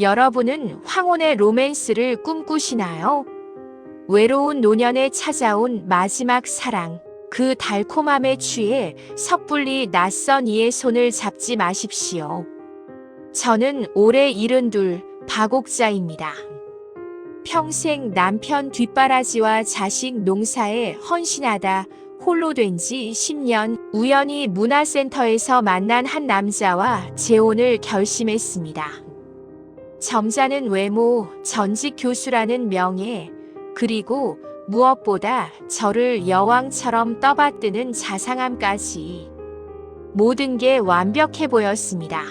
여러분은 황혼의 로맨스를 꿈꾸시나요? 외로운 노년에 찾아온 마지막 사랑, 그 달콤함에 취해 섣불리 낯선 이의 손을 잡지 마십시오. 저는 올해 72 박옥자입니다. 평생 남편 뒷바라지와 자식 농사에 헌신하다 홀로 된 지 10년, 우연히 문화센터에서 만난 한 남자와 재혼을 결심했습니다. 점잖은 외모, 전직 교수라는 명예, 그리고 무엇보다 저를 여왕처럼 떠받드는 자상함까지 모든 게 완벽해 보였습니다.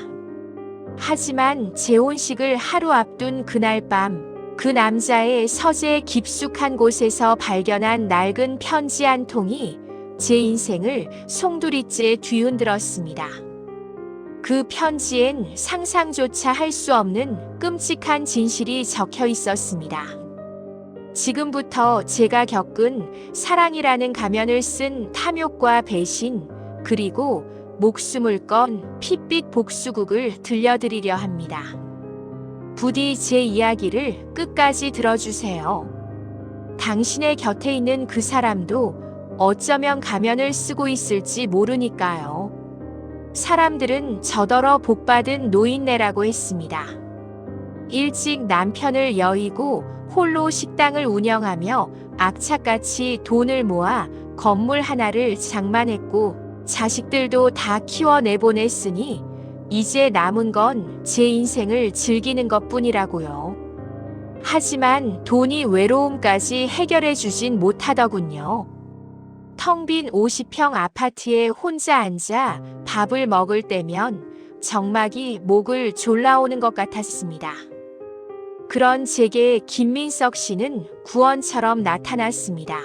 하지만 재혼식을 하루 앞둔 그날 밤, 그 남자의 서재 깊숙한 곳에서 발견한 낡은 편지 한 통이 제 인생을 송두리째 뒤흔들었습니다. 그 편지엔 상상조차 할 수 없는 끔찍한 진실이 적혀 있었습니다. 지금부터 제가 겪은 사랑이라는 가면을 쓴 탐욕과 배신, 그리고 목숨을 건 핏빛 복수극을 들려드리려 합니다. 부디 제 이야기를 끝까지 들어주세요. 당신의 곁에 있는 그 사람도 어쩌면 가면을 쓰고 있을지 모르니까요. 사람들은 저더러 복받은 노인네라고 했습니다. 일찍 남편을 여의고 홀로 식당을 운영하며 악착같이 돈을 모아 건물 하나를 장만했고 자식들도 다 키워내보냈으니 이제 남은 건 제 인생을 즐기는 것뿐이라고요. 하지만 돈이 외로움까지 해결해 주진 못하더군요. 텅 빈 50평 아파트에 혼자 앉아 밥을 먹을 때면 정막이 목을 졸라오는 것 같았습니다. 그런 제게 김민석 씨는 구원처럼 나타났습니다.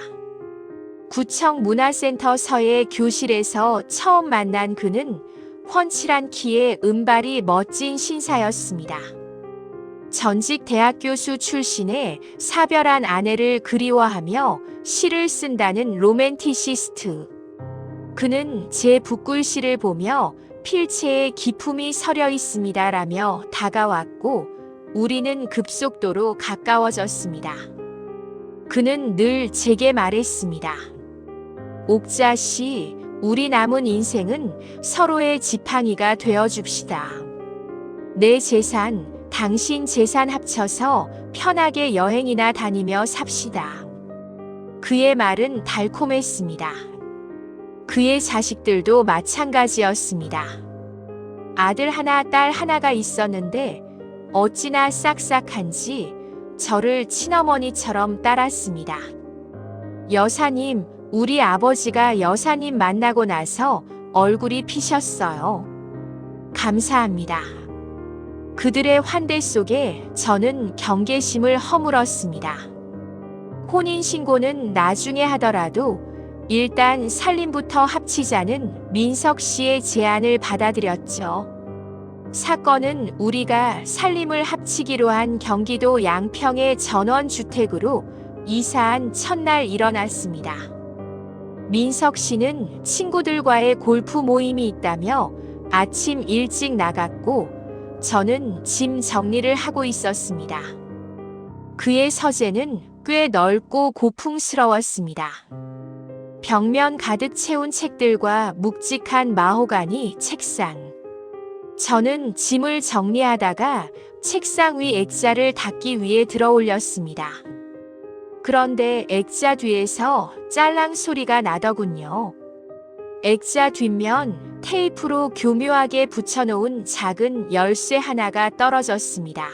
구청 문화센터 서예 교실에서 처음 만난 그는 훤칠한 키에 은발이 멋진 신사였습니다. 전직 대학 교수 출신의 사별한 아내를 그리워하며 시를 쓴다는 로맨티시스트. 그는 제 붓글씨를 보며 필체에 기품이 서려 있습니다라며 다가왔고 우리는 급속도로 가까워졌습니다. 그는 늘 제게 말했습니다. 옥자 씨, 우리 남은 인생은 서로의 지팡이가 되어줍시다. 내 재산, 당신 재산 합쳐서 편하게 여행이나 다니며 삽시다. 그의 말은 달콤했습니다. 그의 자식들도 마찬가지였습니다. 아들 하나, 딸 하나가 있었는데 어찌나 싹싹한지 저를 친어머니처럼 따랐습니다. 여사님, 우리 아버지가 여사님 만나고 나서 얼굴이 피셨어요. 감사합니다. 그들의 환대 속에 저는 경계심을 허물었습니다. 혼인신고는 나중에 하더라도 일단 살림부터 합치자는 민석 씨의 제안을 받아들였죠. 사건은 우리가 살림을 합치기로 한 경기도 양평의 전원주택으로 이사한 첫날 일어났습니다. 민석 씨는 친구들과의 골프 모임이 있다며 아침 일찍 나갔고 저는 짐 정리를 하고 있었습니다. 그의 서재는 꽤 넓고 고풍스러웠습니다. 벽면 가득 채운 책들과 묵직한 마호가니 책상. 저는 짐을 정리하다가 책상 위 액자를 닦기 위해 들어 올렸습니다. 그런데 액자 뒤에서 짤랑 소리가 나더군요. 액자 뒷면 테이프로 교묘하게 붙여놓은 작은 열쇠 하나가 떨어졌습니다.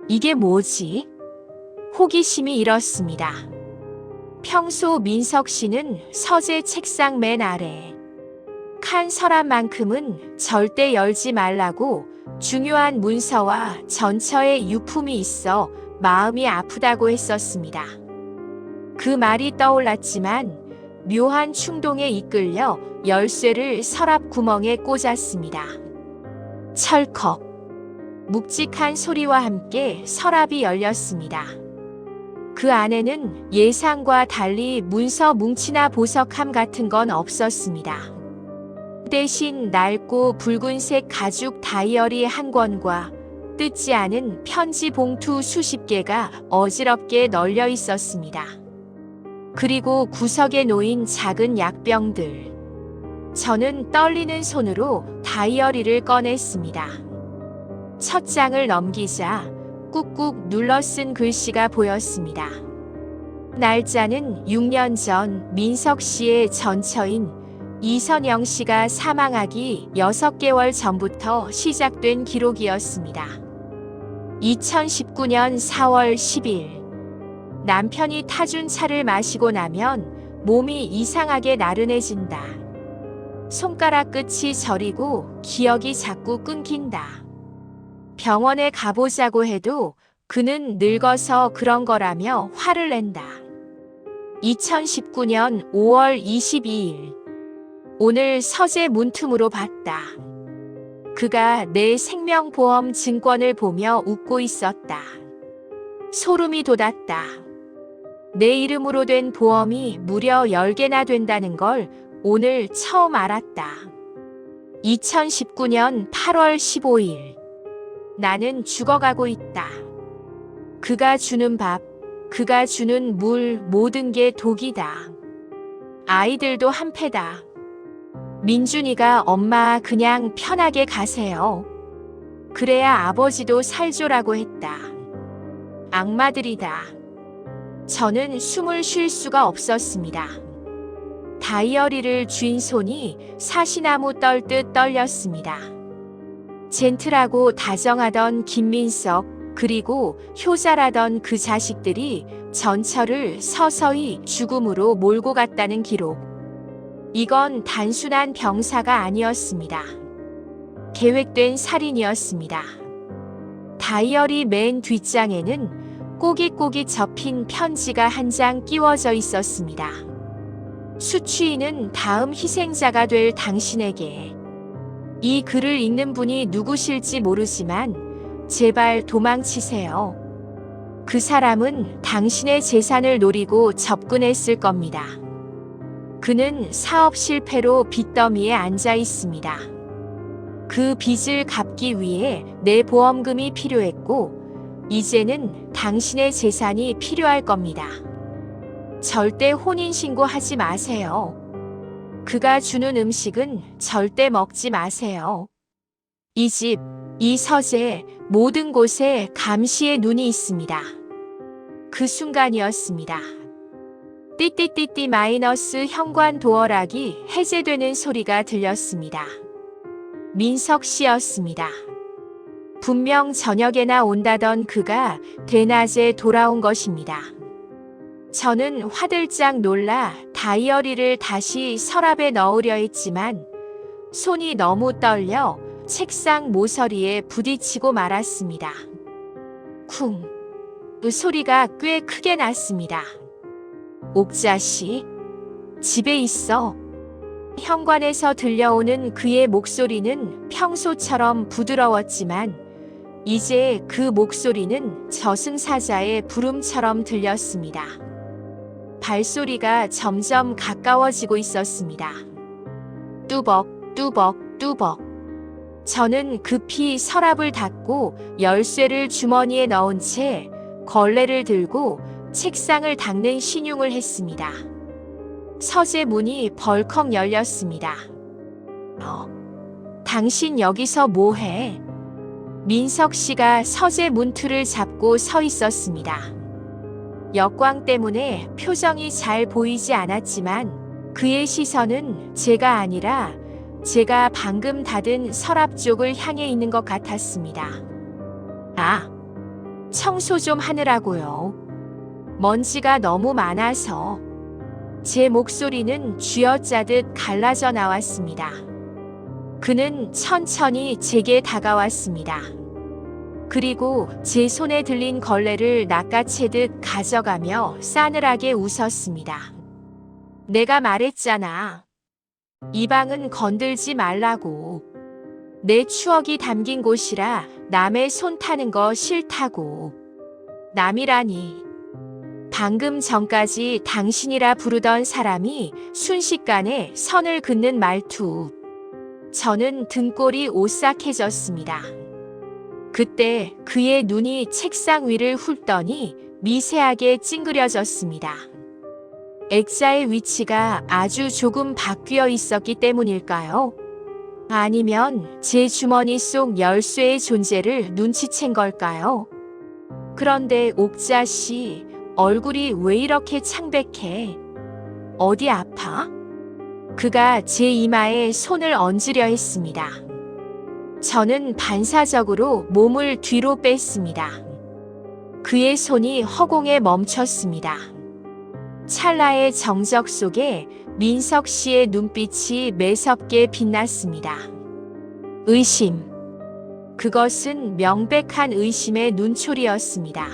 이게 뭐지? 호기심이 일었습니다. 평소 민석 씨는 서재 책상 맨 아래 칸 서랍만큼은 절대 열지 말라고 중요한 문서와 전처에 유품이 있어 마음이 아프다고 했었습니다. 그 말이 떠올랐지만 묘한 충동에 이끌려 열쇠를 서랍 구멍에 꽂았습니다. 철컥. 묵직한 소리와 함께 서랍이 열렸습니다. 그 안에는 예상과 달리 문서 뭉치나 보석함 같은 건 없었습니다. 대신 낡고 붉은색 가죽 다이어리 한 권과 뜯지 않은 편지 봉투 수십 개가 어지럽게 널려 있었습니다. 그리고 구석에 놓인 작은 약병들. 저는 떨리는 손으로 다이어리를 꺼냈습니다. 첫 장을 넘기자 꾹꾹 눌러 쓴 글씨가 보였습니다. 날짜는 6년 전 민석 씨의 전처인 이선영 씨가 사망하기 6개월 전부터 시작된 기록이었습니다. 2019년 4월 10일. 남편이 타준 차를 마시고 나면 몸이 이상하게 나른해진다. 손가락 끝이 저리고 기억이 자꾸 끊긴다. 병원에 가보자고 해도 그는 늙어서 그런 거라며 화를 낸다. 2019년 5월 22일. 오늘 서재 문틈으로 봤다. 그가 내 생명보험 증권을 보며 웃고 있었다. 소름이 돋았다. 내 이름으로 된 보험이 무려 10개나 된다는 걸 오늘 처음 알았다. 2019년 8월 15일. 나는 죽어가고 있다. 그가 주는 밥, 그가 주는 물, 모든 게 독이다. 아이들도 한패다. 민준이가 엄마 그냥 편하게 가세요. 그래야 아버지도 살조라고 했다. 악마들이다. 저는 숨을 쉴 수가 없었습니다. 다이어리를 쥔 손이 사시나무 떨듯 떨렸습니다. 젠틀하고 다정하던 김민석, 그리고 효자라던 그 자식들이 전처를 서서히 죽음으로 몰고 갔다는 기록. 이건 단순한 병사가 아니었습니다. 계획된 살인이었습니다. 다이어리 맨 뒷장에는 꼬깃꼬깃 접힌 편지가 한 장 끼워져 있었습니다. 수취인은 다음 희생자가 될 당신에게. 이 글을 읽는 분이 누구실지 모르지만 제발 도망치세요. 그 사람은 당신의 재산을 노리고 접근했을 겁니다. 그는 사업 실패로 빚더미에 앉아 있습니다. 그 빚을 갚기 위해 내 보험금이 필요했고, 이제는 당신의 재산이 필요할 겁니다. 절대 혼인신고하지 마세요. 그가 주는 음식은 절대 먹지 마세요. 이 집, 이 서재, 모든 곳에 감시의 눈이 있습니다. 그 순간이었습니다. 띠띠띠띠 마이너스 현관 도어락이 해제되는 소리가 들렸습니다. 민석 씨였습니다. 분명 저녁에나 온다던 그가 대낮에 돌아온 것입니다. 저는 화들짝 놀라 다이어리를 다시 서랍에 넣으려 했지만 손이 너무 떨려 책상 모서리에 부딪히고 말았습니다. 쿵! 그 소리가 꽤 크게 났습니다. 옥자씨, 집에 있어. 현관에서 들려오는 그의 목소리는 평소처럼 부드러웠지만 이제 그 목소리는 저승사자의 부름처럼 들렸습니다. 발소리가 점점 가까워지고 있었습니다. 뚜벅, 뚜벅, 뚜벅. 저는 급히 서랍을 닫고 열쇠를 주머니에 넣은 채 걸레를 들고 책상을 닦는 신용을 했습니다. 서재 문이 벌컥 열렸습니다. 당신 여기서 뭐해? 민석 씨가 서재 문틀을 잡고 서 있었습니다. 역광 때문에 표정이 잘 보이지 않았지만 그의 시선은 제가 아니라 제가 방금 닫은 서랍 쪽을 향해 있는 것 같았습니다. 청소 좀 하느라고요. 먼지가 너무 많아서. 제 목소리는 쥐어짜듯 갈라져 나왔습니다. 그는 천천히 제게 다가왔습니다. 그리고 제 손에 들린 걸레를 낚아채듯 가져가며 싸늘하게 웃었습니다. 내가 말했잖아. 이 방은 건들지 말라고. 내 추억이 담긴 곳이라 남의 손 타는 거 싫다고. 남이라니. 방금 전까지 당신이라 부르던 사람이 순식간에 선을 긋는 말투. 저는 등골이 오싹해졌습니다. 그때 그의 눈이 책상 위를 훑더니 미세하게 찡그려졌습니다. 액자의 위치가 아주 조금 바뀌어 있었기 때문일까요? 아니면 제 주머니 속 열쇠의 존재를 눈치챈 걸까요? 그런데 옥자 씨, 얼굴이 왜 이렇게 창백해? 어디 아파? 그가 제 이마에 손을 얹으려 했습니다. 저는 반사적으로 몸을 뒤로 뺐습니다. 그의 손이 허공에 멈췄습니다. 찰나의 정적 속에 민석 씨의 눈빛이 매섭게 빛났습니다. 의심. 그것은 명백한 의심의 눈초리였습니다.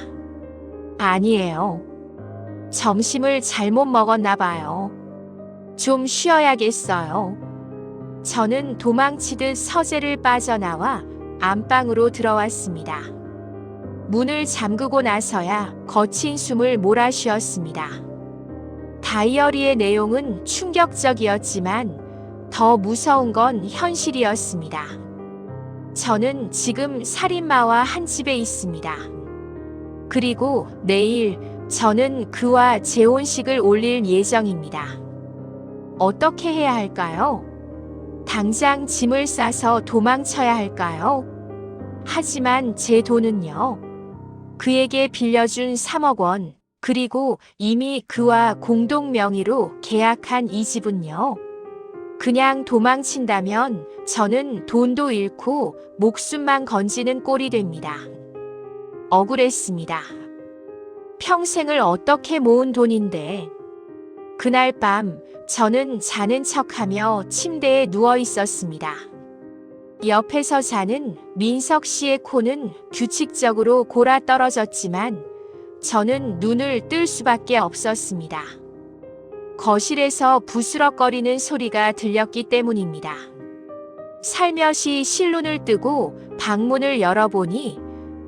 아니에요. 점심을 잘못 먹었나 봐요. 좀 쉬어야겠어요. 저는 도망치듯 서재를 빠져나와 안방으로 들어왔습니다. 문을 잠그고 나서야 거친 숨을 몰아쉬었습니다. 다이어리의 내용은 충격적이었지만 더 무서운 건 현실이었습니다. 저는 지금 살인마와 한 집에 있습니다. 그리고 내일 저는 그와 재혼식을 올릴 예정입니다. 어떻게 해야 할까요? 당장 짐을 싸서 도망쳐야 할까요? 하지만 제 돈은요. 그에게 빌려준 3억 원, 그리고 이미 그와 공동 명의로 계약한 이 집은요. 그냥 도망친다면 저는 돈도 잃고 목숨만 건지는 꼴이 됩니다. 억울했습니다. 평생을 어떻게 모은 돈인데. 그날 밤 저는 자는 척하며 침대에 누워 있었습니다. 옆에서 자는 민석 씨의 코는 규칙적으로 골아 떨어졌지만 저는 눈을 뜰 수밖에 없었습니다. 거실에서 부스럭거리는 소리가 들렸기 때문입니다. 살며시 실눈을 뜨고 방문을 열어보니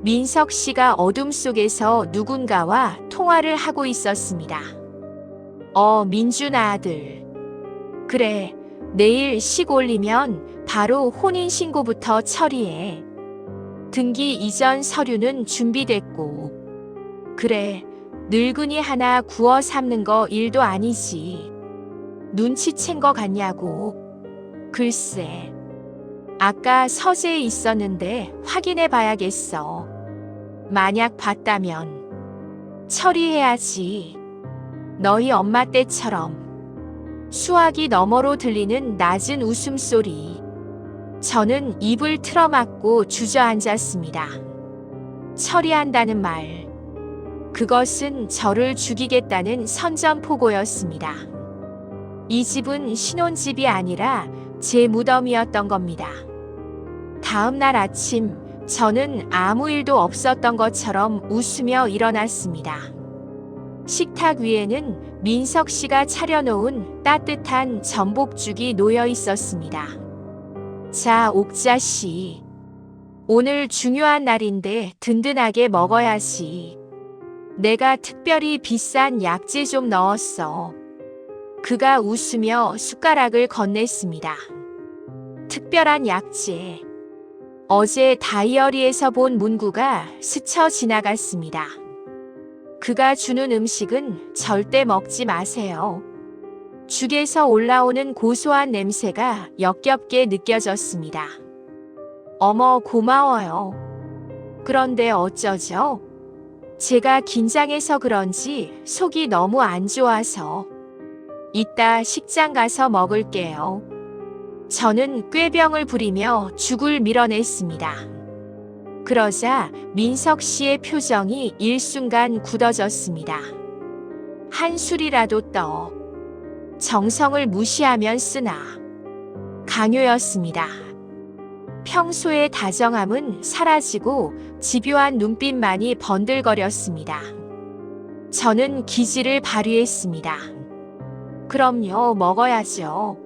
민석 씨가 어둠 속에서 누군가와 통화를 하고 있었습니다. 민준아 아들. 그래, 내일 식 올리면 바로 혼인신고부터 처리해. 등기 이전 서류는 준비됐고. 그래, 늙은이 하나 구워 삶는 거 일도 아니지. 눈치챈 거 같냐고. 글쎄, 아까 서재에 있었는데 확인해 봐야겠어. 만약 봤다면 처리해야지. 너희 엄마 때처럼. 수화기 너머로 들리는 낮은 웃음소리. 저는 입을 틀어막고 주저앉았습니다. 처리한다는 말. 그것은 저를 죽이겠다는 선전포고였습니다. 이 집은 신혼집이 아니라 제 무덤이었던 겁니다. 다음 날 아침 저는 아무 일도 없었던 것처럼 웃으며 일어났습니다. 식탁 위에는 민석 씨가 차려놓은 따뜻한 전복죽이 놓여 있었습니다. 자, 옥자 씨. 오늘 중요한 날인데 든든하게 먹어야지. 내가 특별히 비싼 약재 좀 넣었어. 그가 웃으며 숟가락을 건넸습니다. 특별한 약재. 어제 다이어리에서 본 문구가 스쳐 지나갔습니다. 그가 주는 음식은 절대 먹지 마세요. 죽에서 올라오는 고소한 냄새가 역겹게 느껴졌습니다. 어머, 고마워요. 그런데 어쩌죠? 제가 긴장해서 그런지 속이 너무 안 좋아서. 이따 식장 가서 먹을게요. 저는 꾀병을 부리며 죽을 밀어냈습니다. 그러자 민석 씨의 표정이 일순간 굳어졌습니다. 한 술이라도 떠. 정성을 무시하면 쓰나. 강요였습니다. 평소의 다정함은 사라지고 집요한 눈빛만이 번들거렸습니다. 저는 기지를 발휘했습니다. 그럼요, 먹어야죠.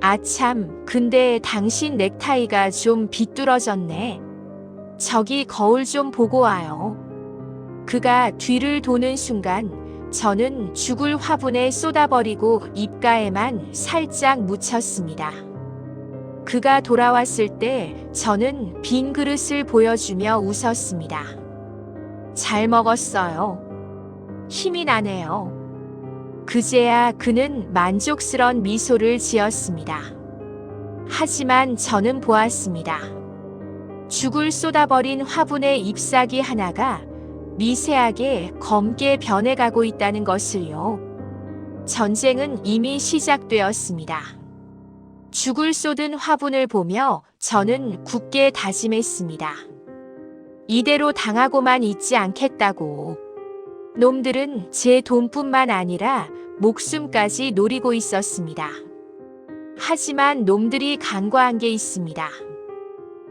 아참, 근데 당신 넥타이가 좀 비뚤어졌네. 저기 거울 좀 보고 와요. 그가 뒤를 도는 순간 저는 죽을 화분에 쏟아버리고 입가에만 살짝 묻혔습니다. 그가 돌아왔을 때 저는 빈 그릇을 보여주며 웃었습니다. 잘 먹었어요. 힘이 나네요. 그제야 그는 만족스런 미소를 지었습니다. 하지만 저는 보았습니다. 죽을 쏟아버린 화분의 잎사귀 하나가 미세하게 검게 변해가고 있다는 것을요. 전쟁은 이미 시작되었습니다. 죽을 쏟은 화분을 보며 저는 굳게 다짐했습니다. 이대로 당하고만 있지 않겠다고. 놈들은 제 돈뿐만 아니라 목숨까지 노리고 있었습니다. 하지만 놈들이 간과한 게 있습니다.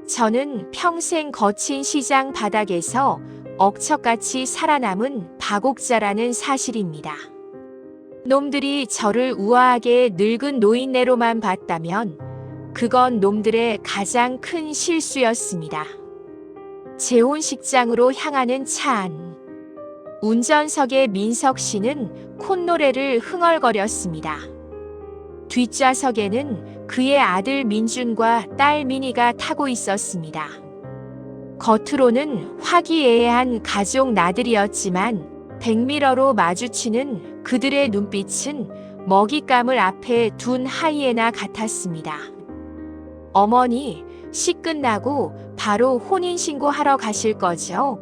저는 평생 거친 시장 바닥에서 억척같이 살아남은 바곡자라는 사실입니다. 놈들이 저를 우아하게 늙은 노인네로만 봤다면 그건 놈들의 가장 큰 실수였습니다. 재혼식장으로 향하는 차 안. 운전석의 민석 씨는 콧노래를 흥얼거렸습니다. 뒷좌석에는 그의 아들 민준과 딸 민희가 타고 있었습니다. 겉으로는 화기애애한 가족 나들이었지만 백미러로 마주치는 그들의 눈빛은 먹잇감을 앞에 둔 하이에나 같았습니다. 어머니, 시 끝나고 바로 혼인신고하러 가실 거죠?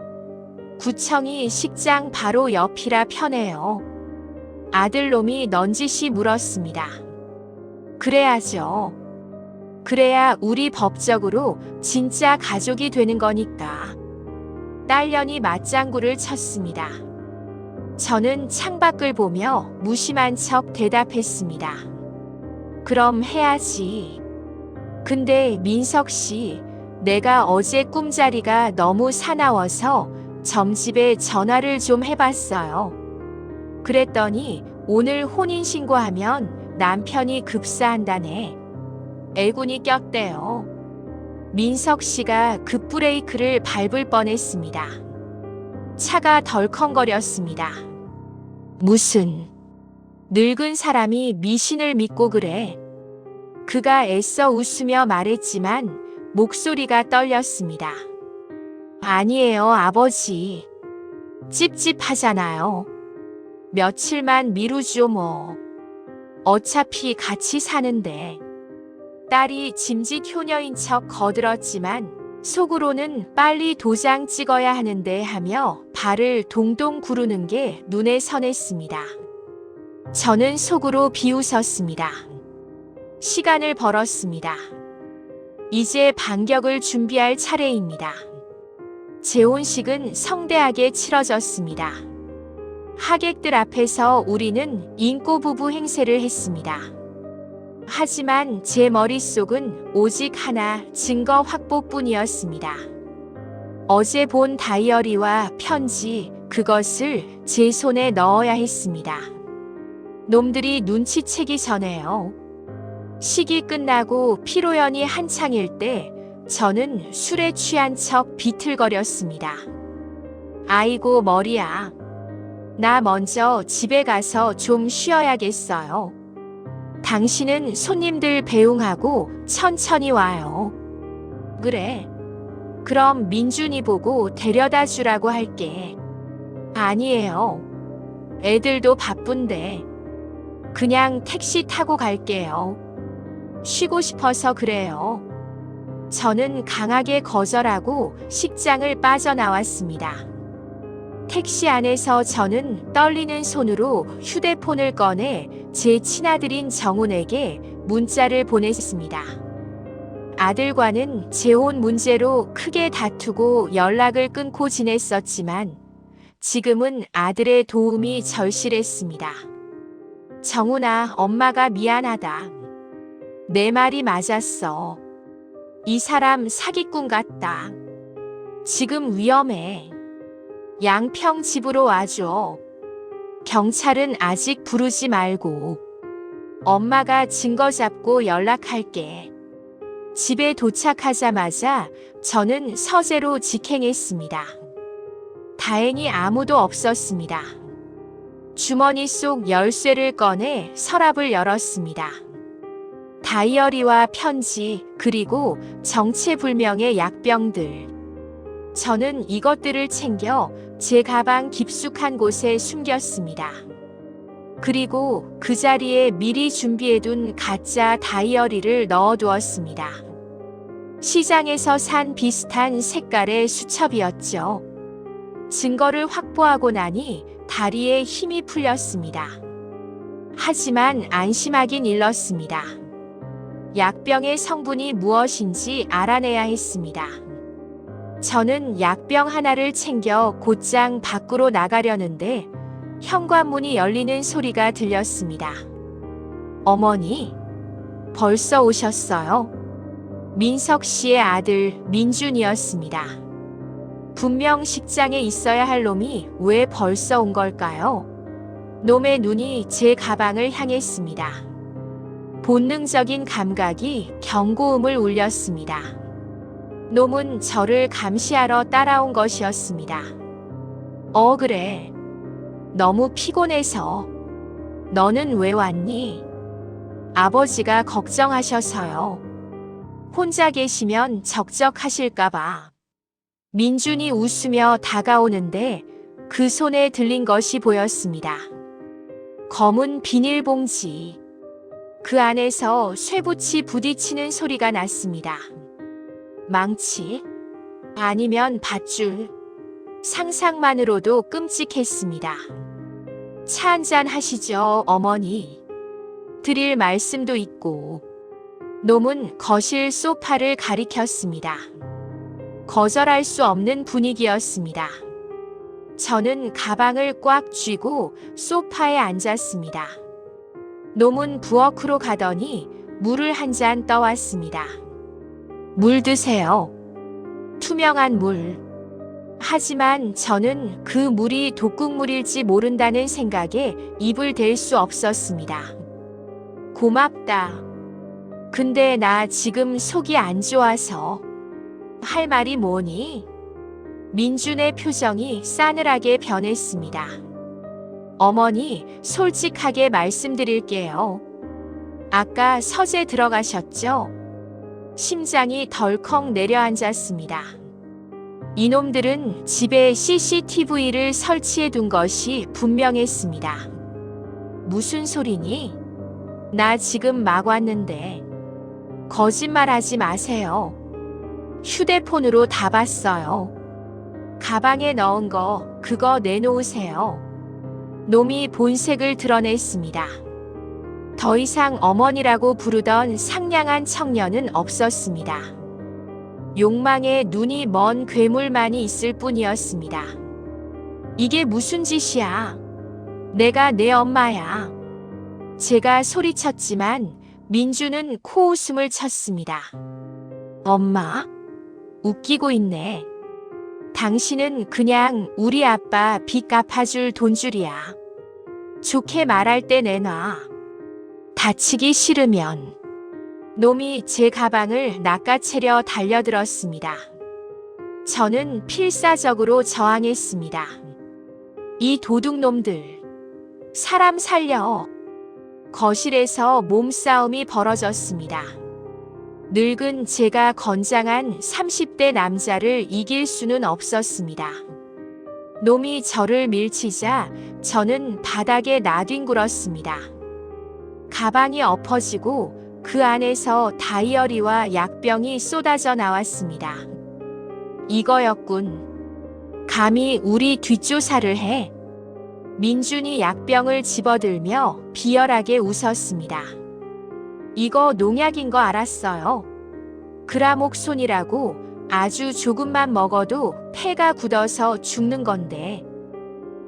구청이 식장 바로 옆이라 편해요. 아들놈이 넌지시 물었습니다. 그래야죠. 그래야 우리 법적으로 진짜 가족이 되는 거니까. 딸년이 맞장구를 쳤습니다. 저는 창밖을 보며 무심한 척 대답했습니다. 그럼 해야지. 근데 민석 씨, 내가 어제 꿈자리가 너무 사나워서 점집에 전화를 좀 해봤어요. 그랬더니 오늘 혼인신고하면 남편이 급사한다네. 애군이 꼈대요. 민석 씨가 급브레이크를 밟을 뻔했습니다. 차가 덜컹거렸습니다. 무슨 늙은 사람이 미신을 믿고 그래. 그가 애써 웃으며 말했지만 목소리가 떨렸습니다. 아니에요, 아버지. 찝찝하잖아요. 며칠만 미루죠 뭐. 어차피 같이 사는데. 딸이 짐짓 효녀인 척 거들었지만 속으로는 빨리 도장 찍어야 하는데 하며 발을 동동 구르는 게 눈에 선했습니다. 저는 속으로 비웃었습니다. 시간을 벌었습니다. 이제 반격을 준비할 차례입니다. 재혼식은 성대하게 치러졌습니다. 하객들 앞에서 우리는 인꼬 부부 행세를 했습니다. 하지만 제 머릿속은 오직 하나 증거 확보뿐이었습니다. 어제 본 다이어리와 편지, 그것을 제 손에 넣어야 했습니다. 놈들이 눈치채기 전에요. 식이 끝나고 피로연이 한창일 때 저는 술에 취한 척 비틀거렸습니다. 아이고 머리야. 나 먼저 집에 가서 좀 쉬어야겠어요. 당신은 손님들 배웅하고 천천히 와요. 그래. 그럼 민준이 보고 데려다 주라고 할게. 아니에요. 애들도 바쁜데. 그냥 택시 타고 갈게요. 쉬고 싶어서 그래요. 저는 강하게 거절하고 식장을 빠져나왔습니다. 택시 안에서 저는 떨리는 손으로 휴대폰을 꺼내 제 친아들인 정훈에게 문자를 보냈습니다. 아들과는 재혼 문제로 크게 다투고 연락을 끊고 지냈었지만 지금은 아들의 도움이 절실했습니다. 정훈아, 엄마가 미안하다. 내 말이 맞았어. 이 사람 사기꾼 같다. 지금 위험해. 양평 집으로 와줘. 경찰은 아직 부르지 말고. 엄마가 증거 잡고 연락할게. 집에 도착하자마자 저는 서재로 직행했습니다. 다행히 아무도 없었습니다. 주머니 속 열쇠를 꺼내 서랍을 열었습니다. 다이어리와 편지, 그리고 정체불명의 약병들. 저는 이것들을 챙겨 제 가방 깊숙한 곳에 숨겼습니다. 그리고 그 자리에 미리 준비해둔 가짜 다이어리를 넣어두었습니다. 시장에서 산 비슷한 색깔의 수첩이었죠. 증거를 확보하고 나니 다리에 힘이 풀렸습니다. 하지만 안심하긴 일렀습니다. 약병의 성분이 무엇인지 알아내야 했습니다. 저는 약병 하나를 챙겨 곧장 밖으로 나가려는데 현관문이 열리는 소리가 들렸습니다. 어머니, 벌써 오셨어요? 민석 씨의 아들 민준이었습니다. 분명 식장에 있어야 할 놈이 왜 벌써 온 걸까요? 놈의 눈이 제 가방을 향했습니다. 본능적인 감각이 경고음을 울렸습니다. 놈은 저를 감시하러 따라온 것이었습니다. 그래. 너무 피곤해서. 너는 왜 왔니? 아버지가 걱정하셔서요. 혼자 계시면 적적하실까봐. 민준이 웃으며 다가오는데 그 손에 들린 것이 보였습니다. 검은 비닐봉지. 그 안에서 쇠붙이 부딪히는 소리가 났습니다. 망치? 아니면 밧줄? 상상만으로도 끔찍했습니다. 차 한잔 하시죠, 어머니. 드릴 말씀도 있고. 놈은 거실 소파를 가리켰습니다. 거절할 수 없는 분위기였습니다. 저는 가방을 꽉 쥐고 소파에 앉았습니다. 놈은 부엌으로 가더니 물을 한 잔 떠왔습니다. 물 드세요. 투명한 물. 하지만 저는 그 물이 독극물일지 모른다는 생각에 입을 댈 수 없었습니다. 고맙다. 근데 나 지금 속이 안 좋아서. 할 말이 뭐니? 민준의 표정이 싸늘하게 변했습니다. 어머니, 솔직하게 말씀드릴게요. 아까 서재 들어가셨죠? 심장이 덜컥 내려앉았습니다. 이놈들은 집에 CCTV를 설치해 둔 것이 분명했습니다. 무슨 소리니? 나 지금 막 왔는데. 거짓말하지 마세요. 휴대폰으로 다 봤어요. 가방에 넣은 거, 그거 내놓으세요. 놈이 본색을 드러냈습니다. 더 이상 어머니라고 부르던 상냥한 청년은 없었습니다. 욕망에 눈이 먼 괴물만이 있을 뿐이었습니다. 이게 무슨 짓이야? 내가 내 엄마야. 제가 소리쳤지만 민주는 코웃음을 쳤습니다. 엄마? 웃기고 있네. 당신은 그냥 우리 아빠 빚 갚아줄 돈줄이야. 좋게 말할 때 내놔. 다치기 싫으면. 놈이 제 가방을 낚아채려 달려들었습니다. 저는 필사적으로 저항했습니다. 이 도둑놈들. 사람 살려. 거실에서 몸싸움이 벌어졌습니다. 늙은 제가 건장한 30대 남자를 이길 수는 없었습니다. 놈이 저를 밀치자 저는 바닥에 나뒹굴었습니다. 가방이 엎어지고 그 안에서 다이어리와 약병이 쏟아져 나왔습니다. 이거였군. 감히 우리 뒷조사를 해. 민준이 약병을 집어들며 비열하게 웃었습니다. 이거 농약인 거 알았어요. 그라목손이라고 아주 조금만 먹어도 폐가 굳어서 죽는 건데.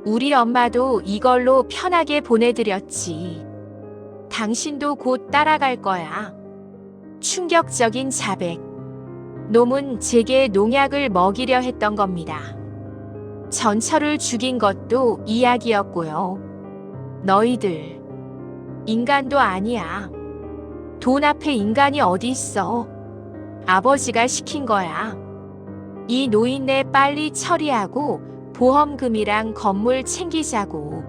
우리 엄마도 이걸로 편하게 보내드렸지. 당신도 곧 따라갈 거야. 충격적인 자백. 놈은 제게 농약을 먹이려 했던 겁니다. 전철을 죽인 것도 이야기였고요. 너희들 인간도 아니야. 돈 앞에 인간이 어디 있어. 아버지가 시킨 거야. 이 노인네 빨리 처리하고 보험금이랑 건물 챙기자고.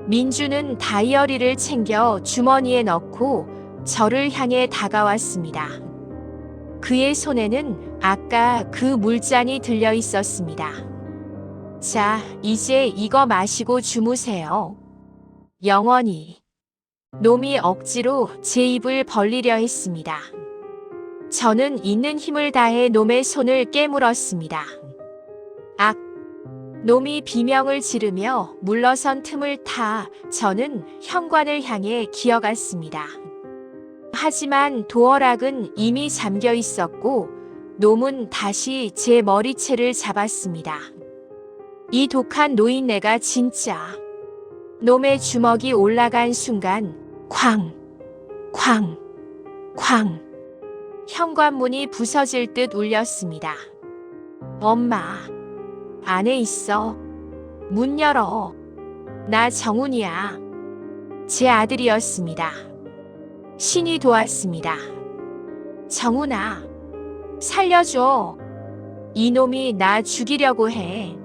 민주는 다이어리를 챙겨 주머니에 넣고 저를 향해 다가왔습니다. 그의 손에는 아까 그 물잔이 들려 있었습니다. 자, 이제 이거 마시고 주무세요. 영원히. 놈이 억지로 제 입을 벌리려 했습니다. 저는 있는 힘을 다해 놈의 손을 깨물었습니다. 악! 놈이 비명을 지르며 물러선 틈을 타 저는 현관을 향해 기어갔습니다. 하지만 도어락은 이미 잠겨 있었고 놈은 다시 제 머리채를 잡았습니다. 이 독한 노인네가 진짜. 놈의 주먹이 올라간 순간 쾅! 쾅! 쾅! 현관문이 부서질 듯 울렸습니다. 엄마, 안에 있어. 문 열어. 나 정훈이야. 제 아들이었습니다. 신이 도왔습니다. 정훈아, 살려줘. 이놈이 나 죽이려고 해.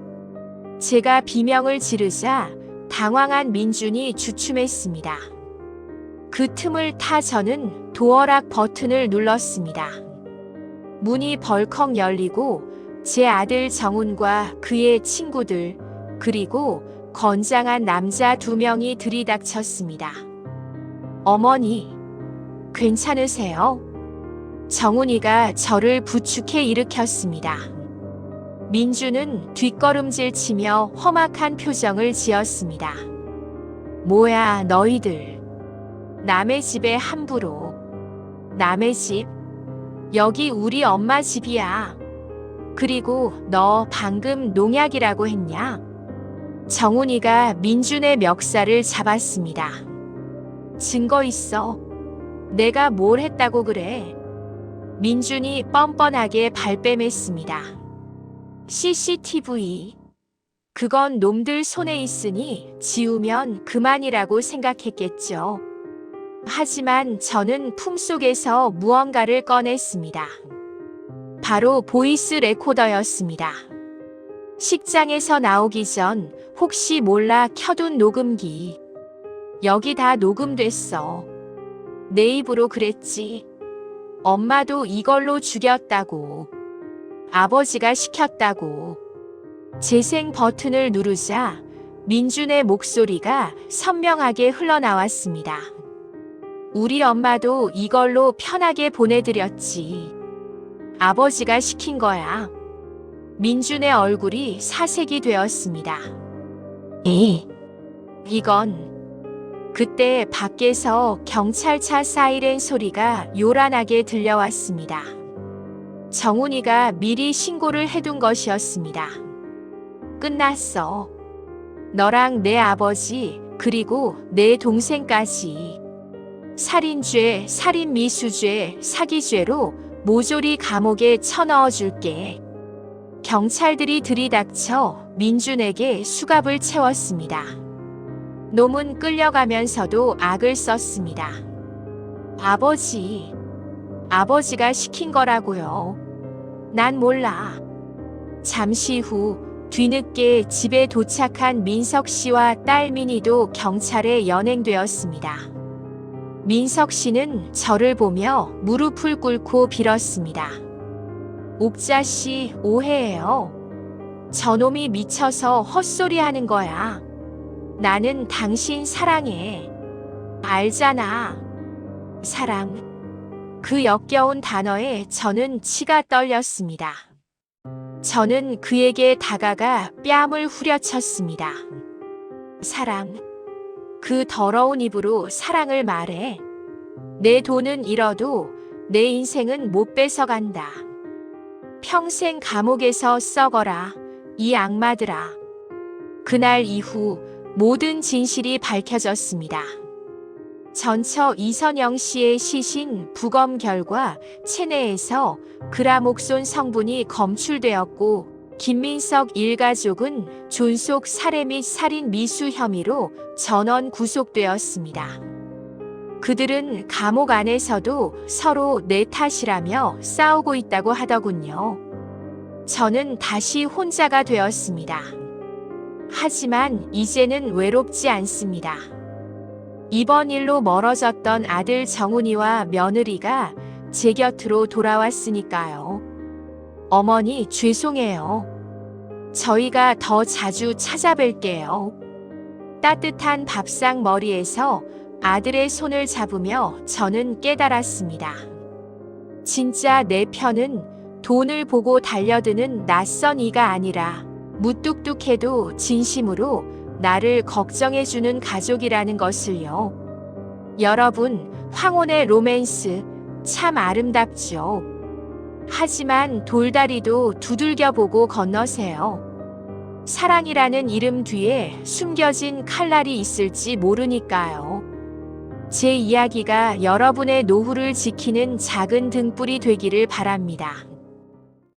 제가 비명을 지르자 당황한 민준이 주춤했습니다. 그 틈을 타 저는 도어락 버튼을 눌렀습니다. 문이 벌컥 열리고 제 아들 정훈과 그의 친구들 그리고 건장한 남자 2명이 들이닥쳤습니다. 어머니, 괜찮으세요? 정훈이가 저를 부축해 일으켰습니다. 민주는 뒷걸음질 치며 험악한 표정을 지었습니다. 뭐야 너희들. 남의 집에 함부로. 남의 집? 여기 우리 엄마 집이야. 그리고 너 방금 농약이라고 했냐? 정훈이가 민준의 멱살을 잡았습니다. 증거 있어. 내가 뭘 했다고 그래? 민준이 뻔뻔하게 발뺌했습니다. CCTV. 그건 놈들 손에 있으니 지우면 그만이라고 생각했겠죠. 하지만 저는 품속에서 무언가를 꺼냈습니다. 바로 보이스 레코더였습니다. 식장에서 나오기 전 혹시 몰라 켜둔 녹음기. 여기 다 녹음됐어. 내 입으로 그랬지. 엄마도 이걸로 죽였다고. 아버지가 시켰다고. 재생 버튼을 누르자 민준의 목소리가 선명하게 흘러나왔습니다. 우리 엄마도 이걸로 편하게 보내드렸지. 아버지가 시킨 거야. 민준의 얼굴이 사색이 되었습니다. 이건. 그때 밖에서 경찰차 사이렌 소리가 요란하게 들려왔습니다. 정훈이가 미리 신고를 해둔 것이었습니다. 끝났어. 너랑 내 아버지 그리고 내 동생까지 살인죄, 살인미수죄, 사기죄로 모조리 감옥에 쳐넣어 줄게. 경찰들이 들이닥쳐 민준에게 수갑을 채웠습니다. 놈은 끌려가면서도 악을 썼습니다. 아버지가 시킨 거라고요. 난 몰라. 잠시 후 뒤늦게 집에 도착한 민석 씨와 딸 민희도 경찰에 연행되었습니다. 민석 씨는 저를 보며 무릎을 꿇고 빌었습니다. 옥자 씨, 오해해요. 저놈이 미쳐서 헛소리 하는 거야. 나는 당신 사랑해. 알잖아. 사랑. 그 역겨운 단어에 저는 치가 떨렸습니다. 저는 그에게 다가가 뺨을 후려쳤습니다. 사랑. 그 더러운 입으로 사랑을 말해. 내 돈은 잃어도 내 인생은 못 뺏어간다. 평생 감옥에서 썩어라, 이 악마들아. 그날 이후 모든 진실이 밝혀졌습니다. 전처 이선영 씨의 시신 부검 결과 체내에서 그라목손 성분이 검출되었고 김민석 일가족은 존속 살해 및 살인 미수 혐의로 전원 구속되었습니다. 그들은 감옥 안에서도 서로 내 탓이라며 싸우고 있다고 하더군요. 저는 다시 혼자가 되었습니다. 하지만 이제는 외롭지 않습니다. 이번 일로 멀어졌던 아들 정훈이와 며느리가 제 곁으로 돌아왔으니까요. 어머니, 죄송해요. 저희가 더 자주 찾아뵐게요. 따뜻한 밥상 머리에서 아들의 손을 잡으며 저는 깨달았습니다. 진짜 내 편은 돈을 보고 달려드는 낯선 이가 아니라 무뚝뚝해도 진심으로 나를 걱정해주는 가족이라는 것을요. 여러분, 황혼의 로맨스 참 아름답죠. 하지만 돌다리도 두들겨보고 건너세요. 사랑이라는 이름 뒤에 숨겨진 칼날이 있을지 모르니까요. 제 이야기가 여러분의 노후를 지키는 작은 등불이 되기를 바랍니다.